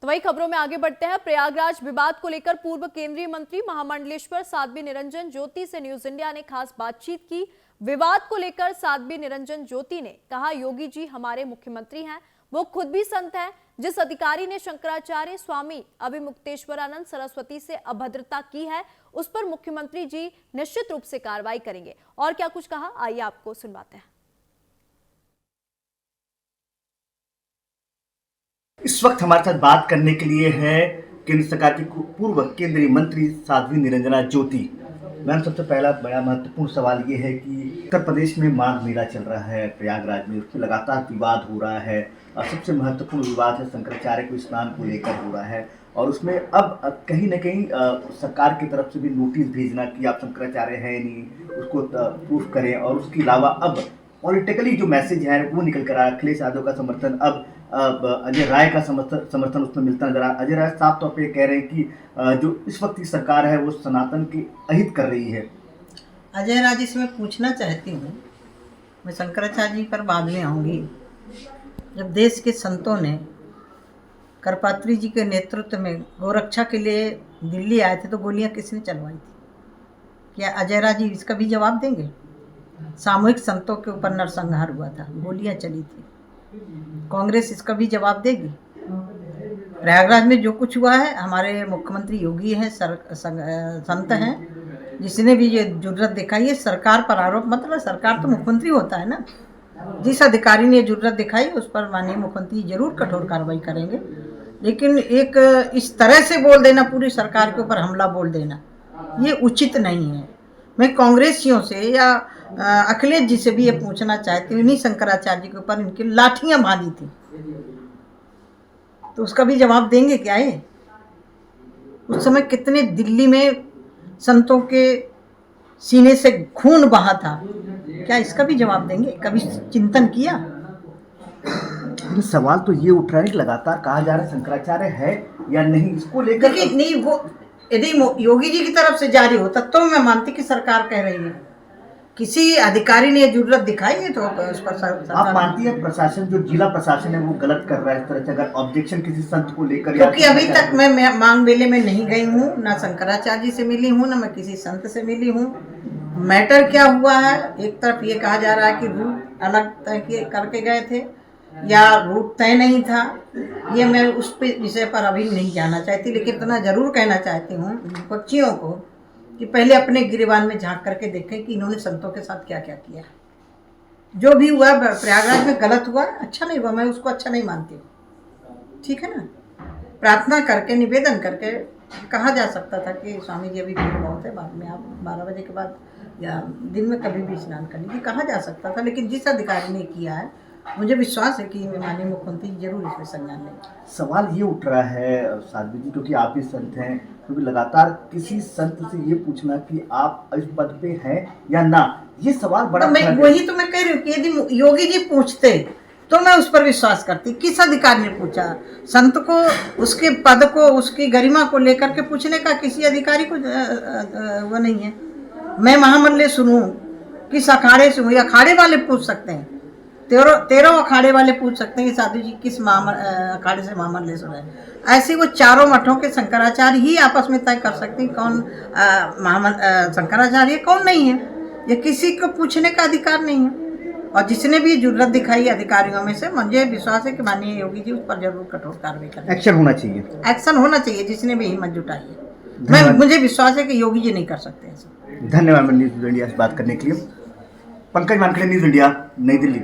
वही खबरों में आगे बढ़ते हैं। प्रयागराज विवाद को लेकर पूर्व केंद्रीय मंत्री महामंडलेश्वर साध्वी निरंजन ज्योति से न्यूज इंडिया ने खास बातचीत की। विवाद को लेकर साध्वी निरंजन ज्योति ने कहा, योगी जी हमारे मुख्यमंत्री हैं, वो खुद भी संत हैं। जिस अधिकारी ने शंकराचार्य स्वामी अभिमुक्तेश्वरानंद सरस्वती से अभद्रता की है, उस पर मुख्यमंत्री जी निश्चित रूप से कार्रवाई करेंगे। और क्या कुछ कहा, आइए आपको सुनवाते हैं। इस वक्त हमारे साथ बात करने के लिए है केंद्र सरकार की पूर्व केंद्रीय मंत्री साध्वी निरंजना ज्योति। मैम, सबसे पहला बड़ा महत्वपूर्ण सवाल ये है कि उत्तर प्रदेश में माघ मेला चल रहा है प्रयागराज में, उसमें लगातार विवाद हो रहा है और सबसे महत्वपूर्ण विवाद है शंकराचार्य को स्नान को लेकर हो रहा है और उसमें अब कहीं न कहीं सरकार की तरफ से भी नोटिस भेजना कि आप शंकराचार्य हैं नहीं, उसको प्रूफ करें। और उसके अलावा अब पॉलिटिकली जो मैसेज है वो निकल कर आया, अखिलेश यादव का समर्थन, अब अजय राय का समर्थन उसमें मिलता नजर आ। अजय राय साफ तौर पे कह रहे हैं कि जो इस वक्त की सरकार है वो सनातन के अहित कर रही है। अजय राय जी से मैं पूछना चाहती हूँ, मैं शंकराचार्य जी पर बाद में आऊँगी। जब देश के संतों ने करपात्री जी के नेतृत्व में गोरक्षा के लिए दिल्ली आए थे तो गोलियाँ किसने चलवाई थी? क्या अजय राय जी इसका भी जवाब देंगे? सामूहिक संतों के ऊपर नरसंहार हुआ था, गोलियां चली थी, कांग्रेस इसका भी जवाब देगी? प्रयागराज में जो कुछ हुआ है, हमारे मुख्यमंत्री योगी हैं, संत हैं, जिसने भी ये जुर्रत दिखाई है सरकार पर आरोप, मतलब सरकार तो मुख्यमंत्री होता है ना, जिस अधिकारी ने जुर्रत दिखाई उस पर माननीय मुख्यमंत्री जरूर कठोर कार्रवाई करेंगे। लेकिन एक इस तरह से बोल देना, पूरी सरकार के ऊपर हमला बोल देना, ये उचित नहीं है। मैं कांग्रेसियों से या अखिलेश जी से भी ये पूछना चाहती हूँ, इन्हीं शंकराचार्य जी के ऊपर इनकी लाठियां बांधी थी तो उसका भी जवाब देंगे क्या? ये उस समय कितने दिल्ली में संतों के सीने से खून बहा था, क्या इसका भी जवाब देंगे? कभी चिंतन किया? ये सवाल तो ये उठ रहा है कि लगातार कहा जा रहा है शंकराचार्य है या नहीं, इसको लेकर नहीं, वो यदि योगी जी की तरफ से जारी होता तो मैं मानती कि सरकार कह रही है, किसी अधिकारी ने जुर्रत दिखाई है तो उस पर आप मानती है प्रशासन, जो जिला प्रशासन है वो गलत कर रहा है इस तरह से अगर ऑब्जेक्शन किसी संत को लेकर? क्योंकि अभी तक मैं माघ मेले में नहीं गई हूँ, ना शंकराचार्य जी से मिली हूँ, ना मैं किसी संत से मिली हूँ। मैटर क्या हुआ है, एक तरफ ये कहा जा रहा है कि रूट अलग तय करके गए थे या रूट तय नहीं था, ये मैं उस विषय पर अभी नहीं जाना चाहती। लेकिन इतना जरूर कहना चाहती हूँ विपक्षियों को कि पहले अपने गिरेबान में झांक करके देखें कि इन्होंने संतों के साथ क्या क्या किया। जो भी हुआ प्रयागराज में गलत हुआ, अच्छा नहीं हुआ, मैं उसको अच्छा नहीं मानती हूँ, ठीक है ना। प्रार्थना करके, निवेदन करके कहा जा सकता था कि स्वामी जी अभी भीड़ बहुत है, बाद में आप 12 बजे के बाद या दिन में कभी भी स्नान कर लीजिए, कहा जा सकता था। लेकिन जिस अधिकारी ने किया है, मुझे विश्वास है कि माननीय मुख्यमंत्री जरूर इसमें संज्ञान लेंगे। सवाल ये उठ रहा है साध्वी जी, क्योंकि आप भी संत हैं, क्योंकि लगातार किसी संत से ये पूछना कि आप इस पद पे हैं या ना, ये सवाल बड़ा तो मैं वही तो मैं कह रही हूँ कि यदि योगी जी पूछते तो मैं उस पर विश्वास करती। किस अधिकारी ने पूछा? संत को, उसके पद को, उसकी गरिमा को लेकर के पूछने का किसी अधिकारी को वो नहीं है। मैं महामंडले सुनूं, किस अखाड़े से हूँ, अखाड़े वाले पूछ सकते हैं, 13 अखाड़े वाले पूछ सकते हैं कि साधु जी किस अखाड़े से महामंडलेश्वर है। ऐसे वो चारों मठों के शंकराचार्य ही आपस में तय कर सकते हैं कौन शंकराचार्य कौन नहीं है। ये किसी को पूछने का अधिकार नहीं है। और जिसने भी जुर्रत दिखाई अधिकारियों में से, मुझे विश्वास है कि माननीय योगी जी उस पर जरूर कठोर कार्रवाई करेंगे। एक्शन होना चाहिए, एक्शन होना चाहिए जिसने भी हिम्मत जुटाई है। मुझे विश्वास है कि योगी जी नहीं कर सकते ऐसा। धन्यवाद न्यूज इंडिया से बात करने के लिए। पंकज वानखेड़े, न्यूज इंडिया, नई दिल्ली।